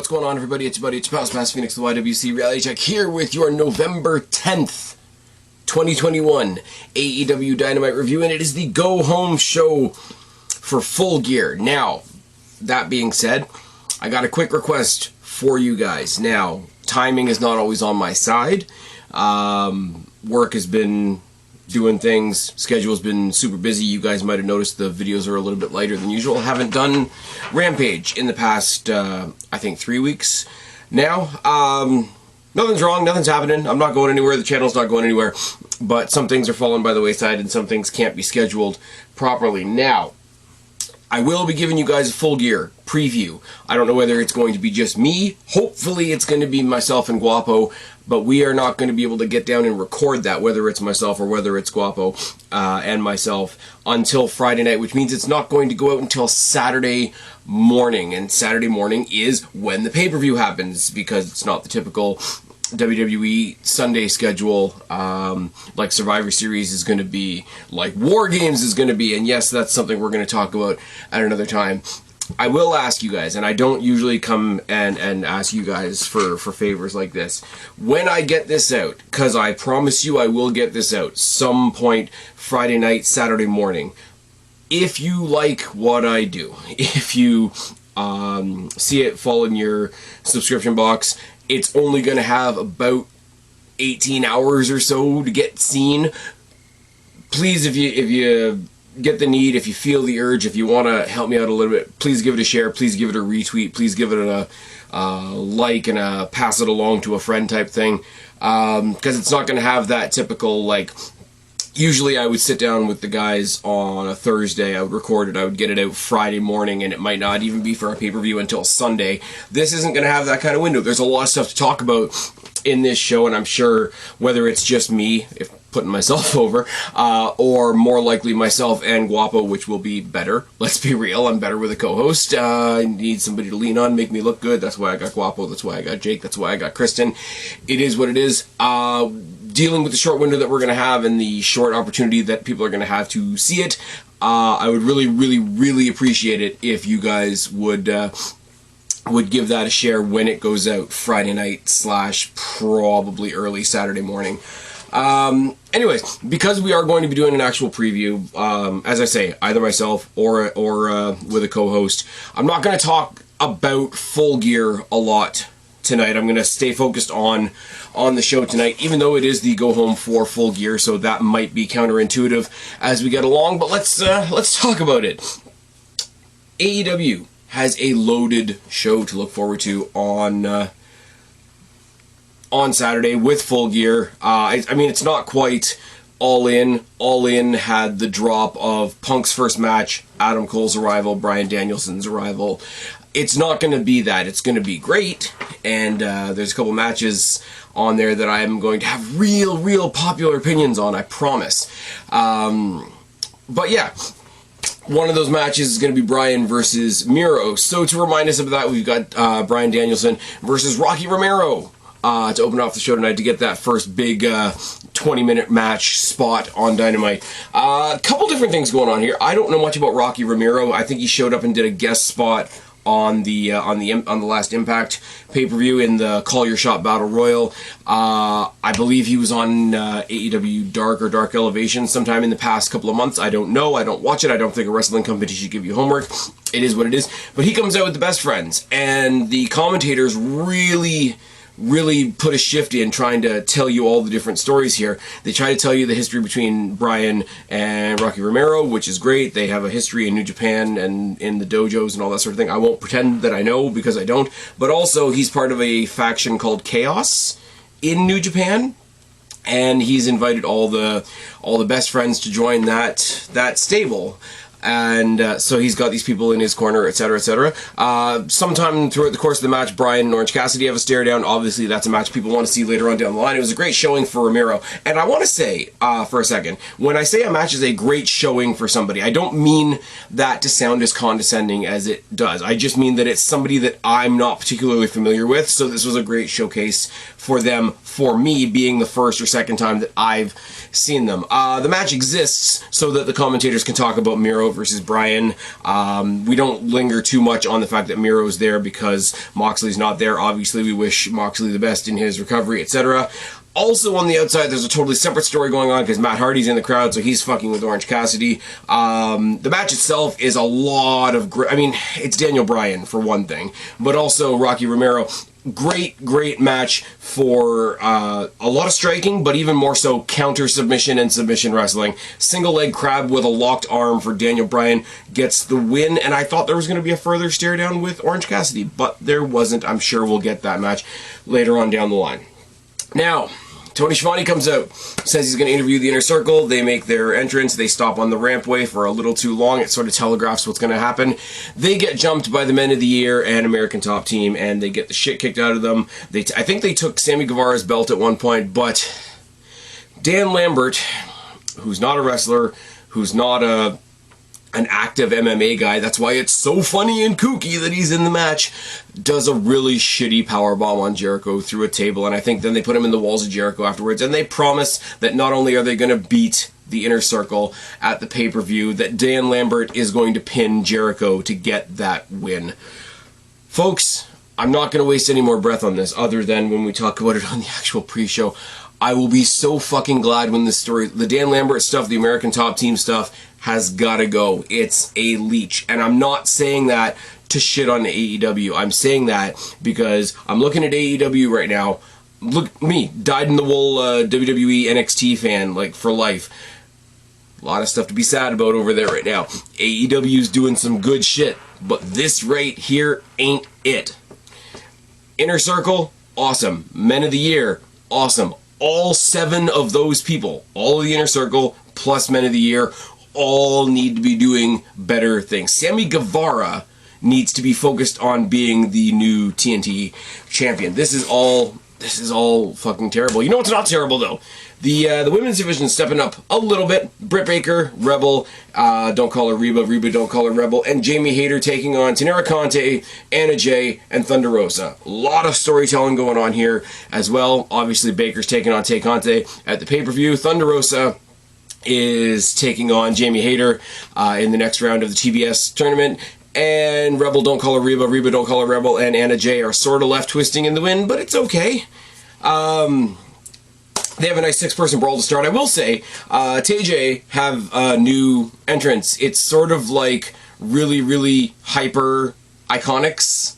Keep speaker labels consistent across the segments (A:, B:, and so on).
A: what's going on, everybody? It's your buddy, it's your pal, Spaz Phoenix, the YWC Reality Check, here with your November 10th, 2021 AEW Dynamite review, and it is the go-home show for Full Gear. Now, that being said, I got a quick request for you guys. Now, timing is not always on my side. Work has been doing things, schedule's been super busy. You guys might have noticed the videos are a little bit lighter than usual. Haven't done Rampage in the past, I think 3 weeks now. Nothing's wrong, nothing's happening. I'm not going anywhere, the channel's not going anywhere, but some things are falling by the wayside and some things can't be scheduled properly. Now, I will be giving you guys a Full Gear preview. I don't know whether it's going to be just me. Hopefully it's going to be myself and Guapo, but we are not going to be able to get down and record that, whether it's myself or whether it's Guapo and myself, until Friday night, which means it's not going to go out until Saturday morning. And Saturday morning is when the pay-per-view happens, because it's not the typical WWE Sunday schedule, like Survivor Series is going to be, like War Games is going to be, and yes, that's something we're going to talk about at another time. I will ask you guys, and I don't usually come and ask you guys for favors like this, when I get this out, because I promise you I will get this out some point Friday night, Saturday morning. If you like what I do, if you see it fall in your subscription box, it's only going to have about 18 hours or so to get seen. Please, if you get the need, if you feel the urge, if you want to help me out a little bit, please give it a share, please give it a retweet, please give it a like and a pass it along to a friend type thing, because it's not going to have that typical, like, usually I would sit down with the guys on a Thursday, I would record it, I would get it out Friday morning, and it might not even be for a pay-per-view until Sunday. This isn't going to have that kind of window. There's a lot of stuff to talk about in this show, and I'm sure whether it's just me, if putting myself over, or more likely myself and Guapo, which will be better. Let's be real, I'm better with a co-host. I need somebody to lean on, make me look good. That's why I got Guapo, that's why I got Jake, that's why I got Kristen. It is what it is. Dealing with the short window that we're going to have and the short opportunity that people are going to have to see it, I would really, really, really appreciate it if you guys would give that a share when it goes out Friday night / probably early Saturday morning. Anyways, because we are going to be doing an actual preview, as I say, either myself or with a co-host, I'm not going to talk about Full Gear a lot tonight. I'm going to stay focused on the show tonight, even though it is the go home for Full Gear, so that might be counterintuitive as we get along, but let's talk about it. AEW has a loaded show to look forward to on Saturday with Full Gear. I mean, it's not quite All In. All In had the drop of Punk's first match, Adam Cole's arrival, Bryan Danielson's arrival. It's not going to be that. It's going to be great, and there's a couple matches on there that I'm going to have real popular opinions on, I promise. But yeah, one of those matches is going to be Bryan versus Miro. So to remind us of that, we've got Bryan Danielson versus Rocky Romero to open off the show tonight, to get that first big 20-minute match spot on Dynamite. A couple different things going on here. I don't know much about Rocky Romero. I think he showed up and did a guest spot on the last Impact pay-per-view in the Call Your Shot Battle Royal. I believe he was on AEW Dark or Dark Elevation sometime in the past couple of months. I don't know. I don't watch it. I don't think a wrestling company should give you homework. It is what it is. But he comes out with the Best Friends, and the commentators really put a shift in trying to tell you all the different stories here. They try to tell you the history between Bryan and Rocky Romero, which is great. They have a history in New Japan and in the dojos and all that sort of thing. I won't pretend that I know, because I don't. But also, he's part of a faction called Chaos in New Japan, and he's invited all the Best Friends to join that stable. And so he's got these people in his corner, etc., etc. Sometime throughout the course of the match, Bryan and Orange Cassidy have a stare down. Obviously, that's a match people want to see later on down the line. It was a great showing for Romero. And I want to say, for a second, when I say a match is a great showing for somebody, I don't mean that to sound as condescending as it does. I just mean that it's somebody that I'm not particularly familiar with, so this was a great showcase for them, for me, being the first or second time that I've seen them. The match exists so that the commentators can talk about Miro versus Bryan. We don't linger too much on the fact that Miro's there because Moxley's not there. Obviously, we wish Moxley the best in his recovery, etc. Also on the outside, there's a totally separate story going on because Matt Hardy's in the crowd, so he's fucking with Orange Cassidy. The match itself is a lot of I mean, it's Daniel Bryan, for one thing, but also Rocky Romero. Great match for a lot of striking, but even more so counter submission and submission wrestling. Single leg crab with a locked arm for Daniel Bryan gets the win, and I thought there was going to be a further stare down with Orange Cassidy, but there wasn't. I'm sure we'll get that match later on down the line. Now, Tony Schiavone comes out, says he's going to interview the Inner Circle. They make their entrance. They stop on the rampway for a little too long. It sort of telegraphs what's going to happen. They get jumped by the Men of the Year and American Top Team, and they get the shit kicked out of them. I think they took Sammy Guevara's belt at one point, but Dan Lambert, who's not a wrestler, who's not an active MMA guy, that's why it's so funny and kooky that he's in the match, does a really shitty powerbomb on Jericho through a table, and I think then they put him in the walls of Jericho afterwards, and they promise that not only are they going to beat the Inner Circle at the pay-per-view, that Dan Lambert is going to pin Jericho to get that win. Folks, I'm not going to waste any more breath on this, other than when we talk about it on the actual pre-show. I will be so fucking glad when this story, the Dan Lambert stuff, the American Top Team stuff, has gotta go. It's a leech. And I'm not saying that to shit on AEW. I'm saying that because I'm looking at AEW right now. Look, me, dyed-in-the-wool WWE NXT fan, like, for life. A lot of stuff to be sad about over there right now. AEW's doing some good shit, but this right here ain't it. Inner Circle, awesome. Men of the Year, awesome. All 7 of those people, all of the Inner Circle, plus Men of the Year, all need to be doing better things. Sammy Guevara needs to be focused on being the new TNT champion. This is all fucking terrible. You know what's not terrible though? The women's division is stepping up a little bit. Britt Baker, Rebel, don't call her Reba, Reba don't call her Rebel, and Jamie Hayter taking on Tenera Conte, Anna Jay, and Thunder Rosa. A lot of storytelling going on here as well. Obviously Baker's taking on Tay Conte at the pay-per-view. Thunder Rosa is taking on Jamie Hayter in the next round of the TBS tournament. And Rebel don't call her Reba, Reba don't call her Rebel, and Anna Jay are sort of left twisting in the wind, but it's okay. They have a nice 6-person brawl to start. I will say, TJ have a new entrance. It's sort of like really hyper Iconics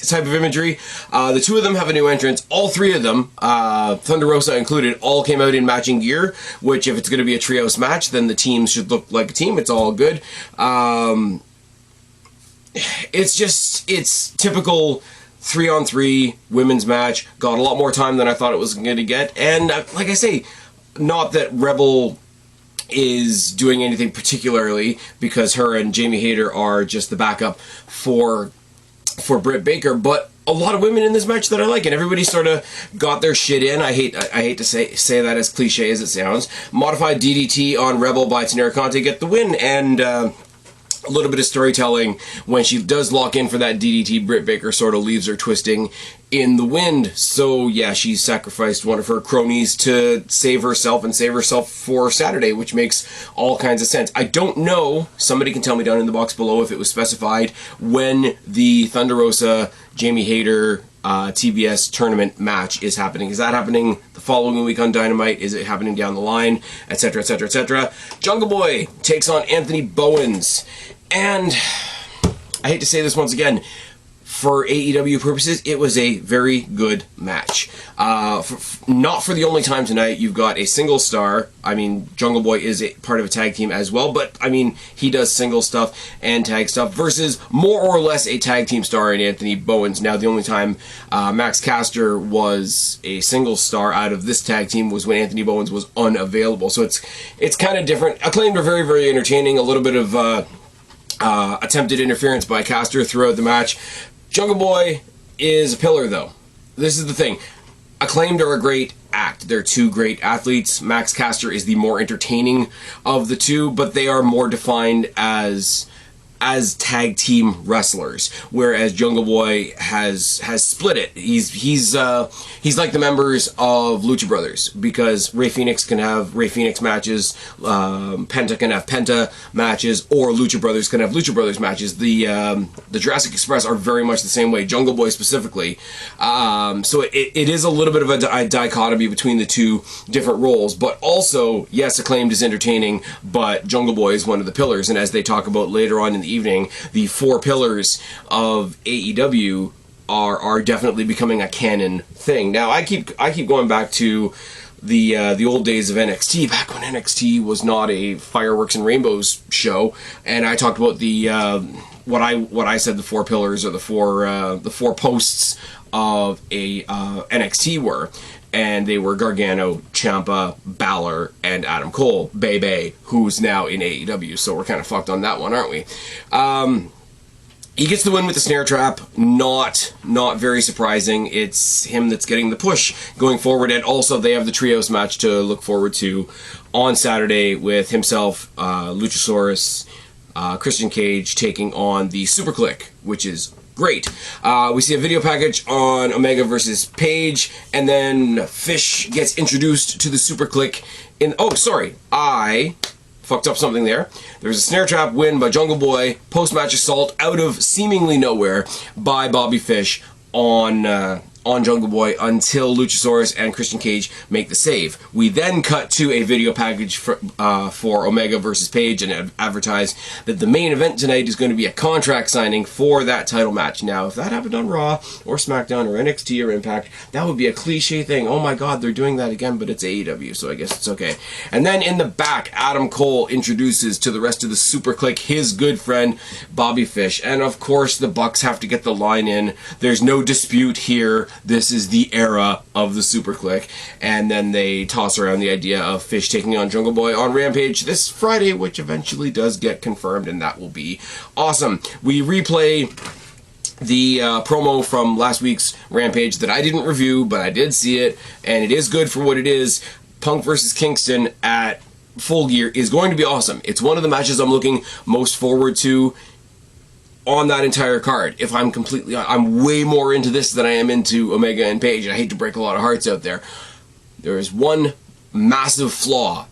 A: type of imagery. The 2 of them have a new entrance. All 3 of them, Thunder Rosa included, all came out in matching gear, which if it's going to be a trios match, then the teams should look like a team. It's all good. It's typical 3-on-3 women's match. Got a lot more time than I thought it was going to get. And like I say, not that Rebel is doing anything particularly, because her and Jamie Hayter are just the backup for Britt Baker, but a lot of women in this match that I like, and everybody sort of got their shit in. I hate to say that as cliche as it sounds. Modified DDT on Rebel by Tenera Conte get the win, and a little bit of storytelling when she does lock in for that DDT. Britt Baker sort of leaves her twisting in the wind. So yeah, she sacrificed one of her cronies to save herself and save herself for Saturday, which makes all kinds of sense. I don't know, somebody can tell me down in the box below if it was specified when the Thunder Rosa Jamie Hayter TBS tournament match is happening. Is that happening the following week on Dynamite? Is it happening down the line? Etc, etc, etc. Jungle Boy takes on Anthony Bowens. And I hate to say this once again, for AEW purposes, it was a very good match. Not for the only time tonight. You've got a single star. I mean, Jungle Boy is a part of a tag team as well, but I mean, he does single stuff and tag stuff versus more or less a tag team star in Anthony Bowens. Now, the only time Max Caster was a single star out of this tag team was when Anthony Bowens was unavailable. So it's kind of different. Acclaimed are very, very entertaining. A little bit of attempted interference by Caster throughout the match. Jungle Boy is a pillar, though. This is the thing. Acclaimed are a great act. They're 2 great athletes. Max Caster is the more entertaining of the 2, but they are more defined as as tag team wrestlers, whereas Jungle Boy has split it. He's like the members of Lucha Brothers, because Rey Fenix can have Rey Fenix matches, Penta can have Penta matches, or Lucha Brothers can have Lucha Brothers matches. The Jurassic Express are very much the same way, Jungle Boy specifically. So it is a little bit of a dichotomy between the two different roles, but also, yes, Acclaimed is entertaining, but Jungle Boy is one of the pillars, and as they talk about later on in the evening, the 4 pillars of AEW are definitely becoming a canon thing. Now, I keep going back to the old days of NXT, back when NXT was not a fireworks and rainbows show, and I talked about the what I said the 4 pillars, or the four posts of a NXT were. And they were Gargano, Ciampa, Balor, and Adam Cole, Bebe, who's now in AEW. So we're kind of fucked on that one, aren't we? He gets the win with the snare trap. Not very surprising. It's him that's getting the push going forward. And also they have the trios match to look forward to on Saturday with himself, Luchasaurus, Christian Cage taking on the Super Click, which is great. We see a video package on Omega versus Page, and then Fish gets introduced to the Super Click in... Oh, sorry. I fucked up something there. There's a snare trap win by Jungle Boy, post-match assault out of seemingly nowhere by Bobby Fish on Jungle Boy until Luchasaurus and Christian Cage make the save. We then cut to a video package for Omega versus Page, and advertise that the main event tonight is going to be a contract signing for that title match. Now, if that happened on Raw or SmackDown or NXT or Impact, that would be a cliche thing. Oh my god, they're doing that again, but it's AEW, so I guess it's okay. And then in the back, Adam Cole introduces to the rest of the Super Click his good friend Bobby Fish, and of course the Bucks have to get the line in. There's no dispute here. This is the era of the Super Click. And then they toss around the idea of Fish taking on Jungle Boy on Rampage this Friday, which eventually does get confirmed, and that will be awesome. We replay the promo from last week's Rampage that I didn't review, but I did see it, and it is good for what it is. Punk versus Kingston at Full Gear is going to be awesome. It's one of the matches I'm looking most forward to on that entire card. If I'm completely honest, I'm way more into this than I am into Omega and Page, and I hate to break a lot of hearts out there. There is one massive flaw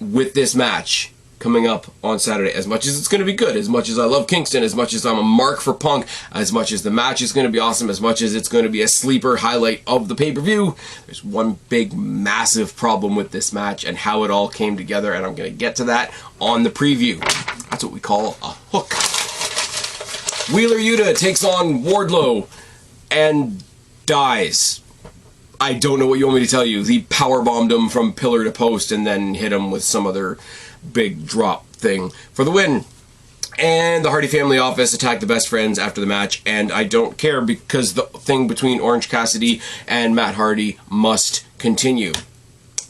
A: with this match coming up on Saturday. As much as it's going to be good, as much as I love Kingston, as much as I'm a mark for Punk, as much as the match is going to be awesome, as much as it's going to be a sleeper highlight of the pay-per-view, there's one big, massive problem with this match and how it all came together, and I'm going to get to that on the preview. That's what we call a hook. Wheeler Yuta takes on Wardlow and dies. I don't know what you want me to tell you. He powerbombed him from pillar to post and then hit him with some other big drop thing for the win. And the Hardy family office attacked the Best Friends after the match, and I don't care because the thing between Orange Cassidy and Matt Hardy must continue.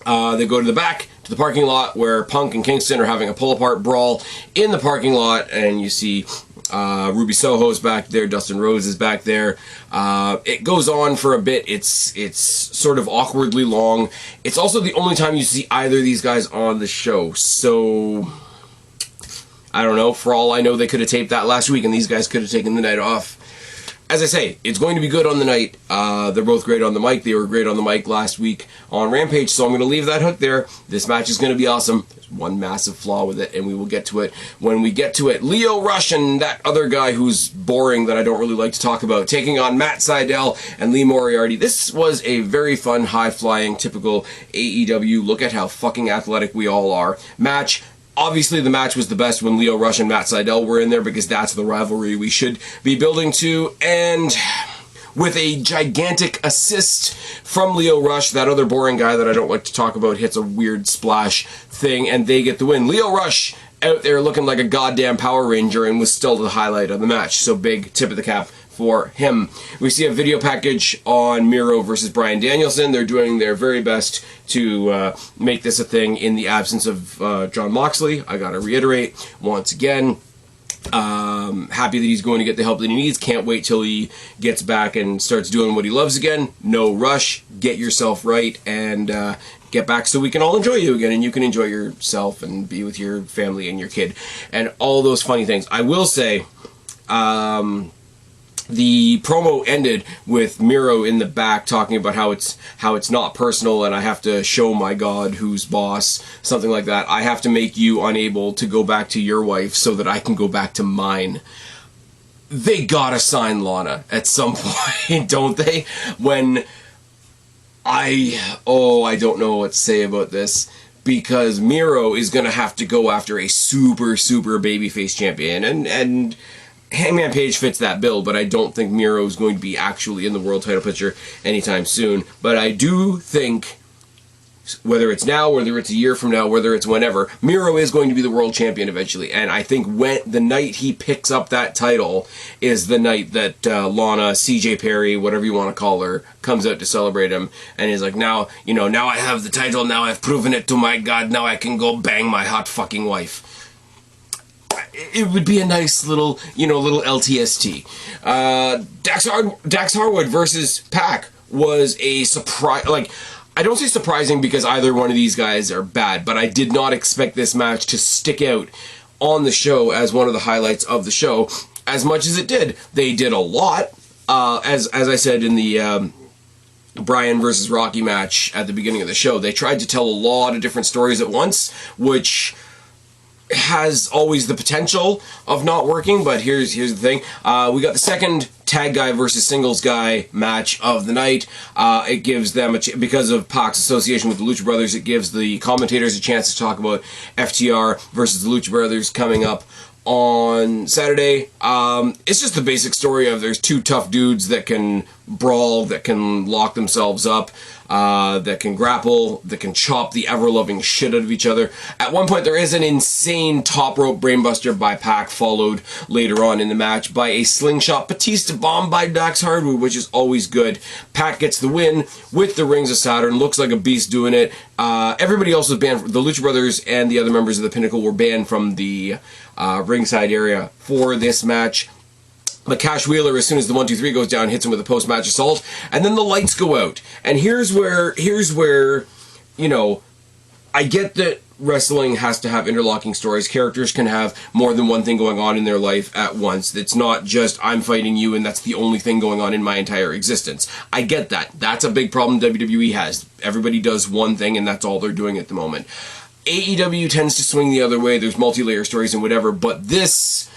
A: They go to the back, to the parking lot, where Punk and Kingston are having a pull-apart brawl in the parking lot, and you see Ruby Soho's back there, Dustin Rhodes is back there. It goes on for a bit. It's sort of awkwardly long. It's also the only time you see either of these guys on the show, so I don't know. For all I know, they could have taped that last week and these guys could have taken the night off. As I say, it's going to be good on the night. They're both great on the mic. They were great on the mic last week on Rampage, so I'm going to leave that hook there. This match is going to be awesome. There's one massive flaw with it, and we will get to it when we get to it. Lio Rush and that other guy who's boring that I don't really like to talk about, taking on Matt Sydal and Lee Moriarty. This was a very fun, high-flying, typical AEW, look at how fucking athletic we all are match. Obviously, the match was the best when Lio Rush and Matt Sydal were in there because that's the rivalry we should be building to. And with a gigantic assist from Lio Rush, that other boring guy that I don't like to talk about hits a weird splash thing, and they get the win. Lio Rush out there looking like a goddamn Power Ranger and was still the highlight of the match. So big tip of the cap for him. We see a video package on Miro versus Bryan Danielson. They're doing their very best to make this a thing in the absence of Jon Moxley. I gotta reiterate once again, happy that he's going to get the help that he needs. Can't wait till he gets back and starts doing what he loves again. No rush. Get yourself right and get back so we can all enjoy you again, and you can enjoy yourself and be with your family and your kid and all those funny things. I will say, the promo ended with Miro in the back talking about how it's not personal, and I have to show my God who's boss, something like that. I have to make you unable to go back to your wife so that I can go back to mine. They gotta sign Lana at some point, don't they? When I don't know what to say about this, because Miro is gonna have to go after a super babyface champion, and Hangman Page fits that bill, but I don't think Miro is going to be actually in the world title picture anytime soon. But I do think, whether it's now, whether it's a year from now, whether it's whenever, Miro is going to be the world champion eventually. And I think the night he picks up that title is the night that Lana, CJ Perry, whatever you want to call her, comes out to celebrate him. And he's like, now I have the title, now I've proven it to my God, now I can go bang my hot fucking wife. It would be a nice little LTST. Dax Harwood versus Pac was a surprise. Like, I don't say surprising because either one of these guys are bad, but I did not expect this match to stick out on the show as one of the highlights of the show as much as it did. They did a lot, as I said in the Bryan versus Rocky match at the beginning of the show. They tried to tell a lot of different stories at once, which has always the potential of not working, but here's the thing. We got the second tag guy versus singles guy match of the night. It gives them, because of Pac's association with the Lucha Brothers, it gives the commentators a chance to talk about FTR versus the Lucha Brothers coming up on Saturday. It's just the basic story of there's two tough dudes that can brawl, that can lock themselves up, that can grapple, that can chop the ever-loving shit out of each other. At one point, there is an insane top rope brainbuster by Pac, followed later on in the match by a slingshot Batista bomb by Dax Harwood, which is always good. Pac gets the win with the Rings of Saturn, looks like a beast doing it. Everybody else was banned. The Lucha Brothers and the other members of the Pinnacle were banned from the ringside area for this match. But Cash Wheeler, as soon as the 1-2-3 goes down, hits him with a post-match assault, and then the lights go out. And here's where, I get that wrestling has to have interlocking stories. Characters can have more than one thing going on in their life at once. It's not just, I'm fighting you, and that's the only thing going on in my entire existence. I get that. That's a big problem WWE has. Everybody does one thing, and that's all they're doing at the moment. AEW tends to swing the other way. There's multi-layer stories and whatever, but this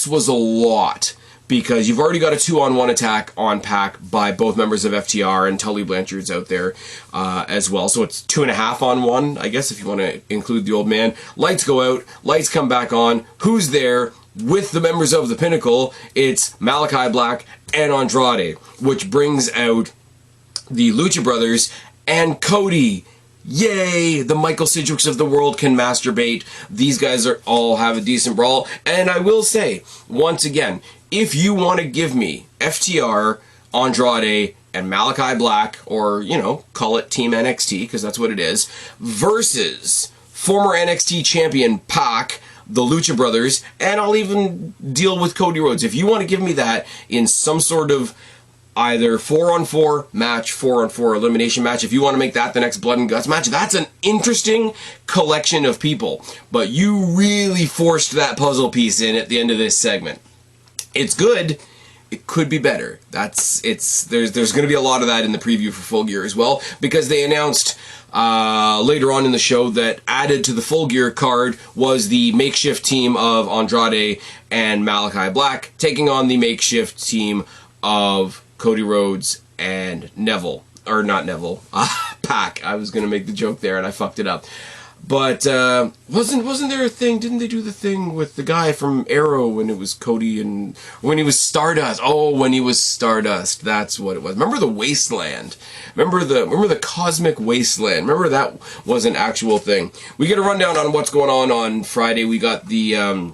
A: was a lot, because you've already got a 2-on-1 attack on Pac by both members of FTR, and Tully Blanchard's out there as well. So it's 2.5-on-1, I guess, if you want to include the old man. Lights go out, lights come back on. Who's there with the members of the Pinnacle? It's Malachi Black and Andrade, which brings out the Lucha Brothers and Cody. Yay! The Michael Sidgwicks of the world can masturbate. These guys all have a decent brawl. And I will say, once again, if you want to give me FTR, Andrade, and Malachi Black, or, call it Team NXT, because that's what it is, versus former NXT champion Pac, the Lucha Brothers, and I'll even deal with Cody Rhodes. If you want to give me that in some sort of either 4-on-4 match, 4-on-4 elimination match, if you want to make that the next Blood and Guts match, that's an interesting collection of people. But you really forced that puzzle piece in at the end of this segment. It's good. It could be better. There's going to be a lot of that in the preview for Full Gear as well, because they announced later on in the show that added to the Full Gear card was the makeshift team of Andrade and Malachi Black taking on the makeshift team of Cody Rhodes and Neville. Or not Neville. Pac. I was going to make the joke there and I fucked it up. But wasn't there a thing? Didn't they do the thing with the guy from Arrow when it was Cody and when he was Stardust? Oh, when he was Stardust, that's what it was. Remember the Wasteland? Remember the Cosmic Wasteland? Remember that was an actual thing. We get a rundown on what's going on Friday. We got the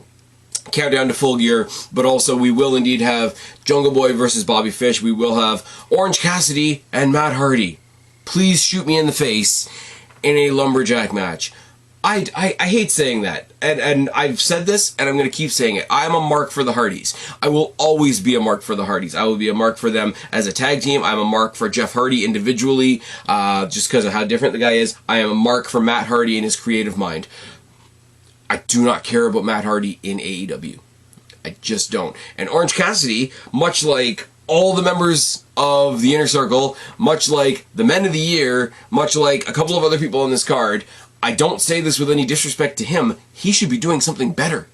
A: countdown to Full Gear, but also we will indeed have Jungle Boy versus Bobby Fish. We will have Orange Cassidy and Matt Hardy. Please shoot me in the face in a lumberjack match. I hate saying that, and I've said this, and I'm going to keep saying it. I'm a mark for the Hardys. I will always be a mark for the Hardys. I will be a mark for them as a tag team. I'm a mark for Jeff Hardy individually, just because of how different the guy is. I am a mark for Matt Hardy and his creative mind. I do not care about Matt Hardy in AEW. I just don't. And Orange Cassidy, much like all the members of the Inner Circle, much like the Men of the Year, much like a couple of other people on this card, I don't say this with any disrespect to him, he should be doing something better.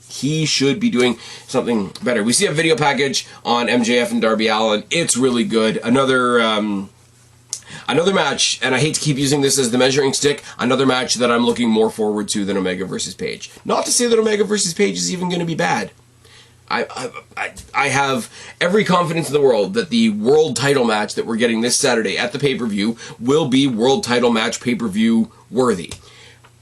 A: He should be doing something better. We see a video package on MJF and Darby Allin. It's really good. Another match, and I hate to keep using this as the measuring stick, another match that I'm looking more forward to than Omega versus Page. Not to say that Omega versus Page is even going to be bad. I have every confidence in the world that the world title match that we're getting this Saturday at the pay-per-view will be world title match pay-per-view worthy.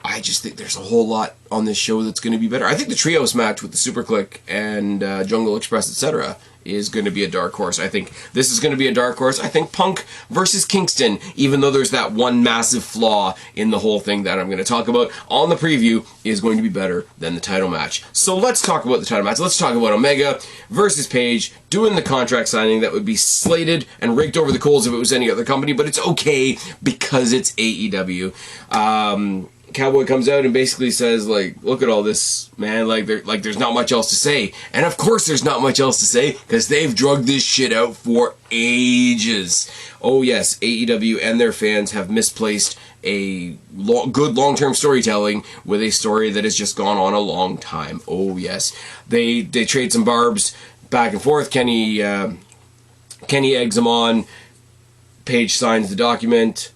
A: I just think there's a whole lot on this show that's going to be better. I think the trios match with the Super Click and Jungle Express, etc., is going to be a dark horse. I think this is going to be a dark horse. I think Punk versus Kingston, even though there's that one massive flaw in the whole thing that I'm going to talk about on the preview, is going to be better than the title match. So let's talk about the title match. Let's talk about Omega versus Page doing the contract signing that would be slated and raked over the coals if it was any other company, but it's okay because it's AEW. Cowboy comes out and basically says, like, look at all this, man, there's not much else to say. And of course there's not much else to say, because they've drugged this shit out for ages. Oh yes, AEW and their fans have misplaced a good long-term storytelling with a story that has just gone on a long time. Oh yes. They trade some barbs back and forth. Kenny eggs him on. Page signs the document,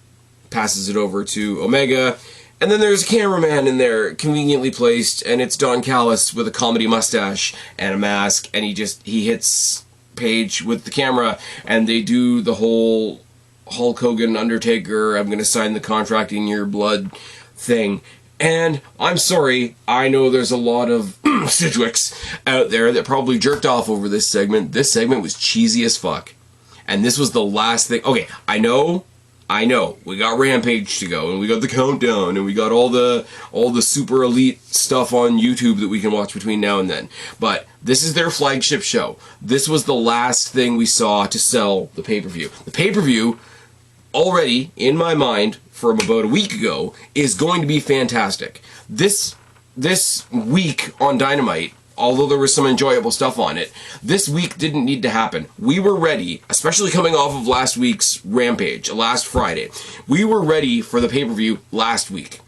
A: passes it over to Omega. And then there's a cameraman in there, conveniently placed, and it's Don Callis with a comedy mustache and a mask, and he hits Page with the camera, and they do the whole Hulk Hogan, Undertaker, I'm gonna sign the contract in your blood thing. And I'm sorry, I know there's a lot of Sidgwicks out there that probably jerked off over this segment. This segment was cheesy as fuck. And this was the last thing. Okay, I know, we got Rampage to go, and we got the countdown, and we got all the super elite stuff on YouTube that we can watch between now and then. But this is their flagship show. This was the last thing we saw to sell the pay-per-view. The pay-per-view, already, in my mind, from about a week ago, is going to be fantastic. This week on Dynamite, although there was some enjoyable stuff on it, this week didn't need to happen. We were ready, especially coming off of last week's Rampage, last Friday. We were ready for the pay-per-view last week.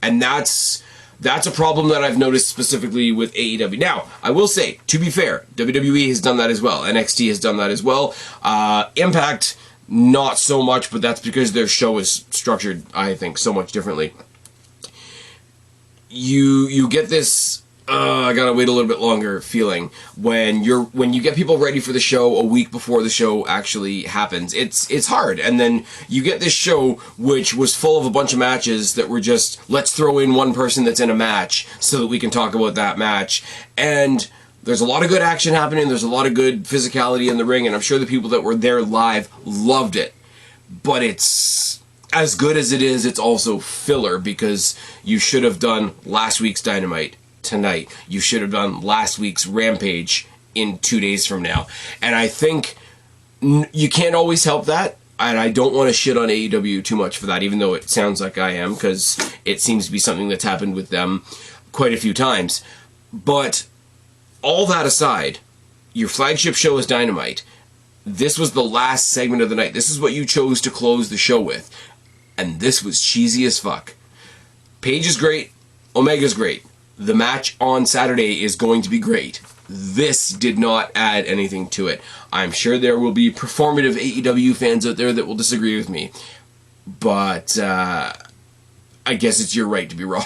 A: And that's a problem that I've noticed specifically with AEW. Now, I will say, to be fair, WWE has done that as well. NXT has done that as well. Impact, not so much, but that's because their show is structured, I think, so much differently. You get this I gotta wait a little bit longer feeling when you get people ready for the show a week before the show actually happens. It's hard, and then you get this show which was full of a bunch of matches that were just, let's throw in one person that's in a match so that we can talk about that match. And there's a lot of good action happening, there's a lot of good physicality in the ring, and I'm sure the people that were there live loved it. But it's as good as it is, it's also filler, because you should have done last week's Dynamite tonight. You should have done last week's Rampage in 2 days from now. And I think you can't always help that, and I don't want to shit on AEW too much for that, even though it sounds like I am, because it seems to be something that's happened with them quite a few times. But all that aside, your flagship show is Dynamite. This was the last segment of the night. This is what you chose to close the show with. And this was cheesy as fuck. Page is great. Omega's great. The match on Saturday is going to be great. This did not add anything to it. I'm sure there will be performative AEW fans out there that will disagree with me. But I guess it's your right to be wrong.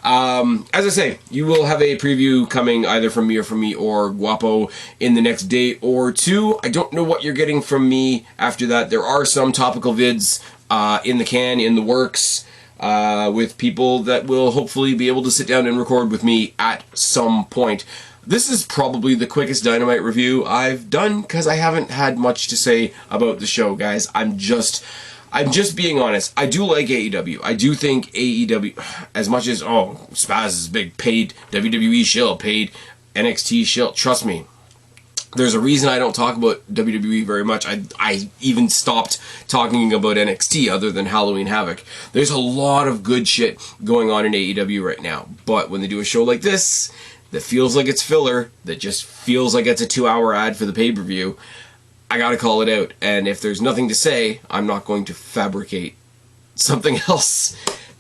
A: As I say, you will have a preview coming either from me or Guapo in the next day or two. I don't know what you're getting from me after that. There are some topical vids in the works, with people that will hopefully be able to sit down and record with me at some point. This is probably the quickest Dynamite review I've done, because I haven't had much to say about the show, guys. I'm just being honest. I do like AEW. I do think AEW, as much as, Spaz is big, paid WWE shill, paid NXT shill. Trust me, there's a reason I don't talk about WWE very much. I even stopped talking about NXT other than Halloween Havoc. There's a lot of good shit going on in AEW right now. But when they do a show like this, that feels like it's filler, that just feels like it's a 2-hour ad for the pay-per-view, I gotta call it out. And if there's nothing to say, I'm not going to fabricate something else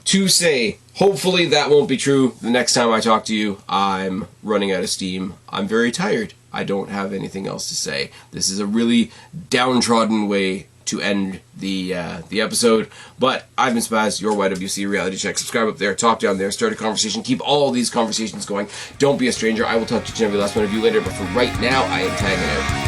A: to say. Hopefully that won't be true the next time I talk to you. I'm running out of steam. I'm very tired. I don't have anything else to say. This is a really downtrodden way to end the episode. But I've been Spaz, your YWC Reality Check. Subscribe up there, talk down there, start a conversation. Keep all these conversations going. Don't be a stranger. I will talk to each and every last one of you later. But for right now, I am tagging out.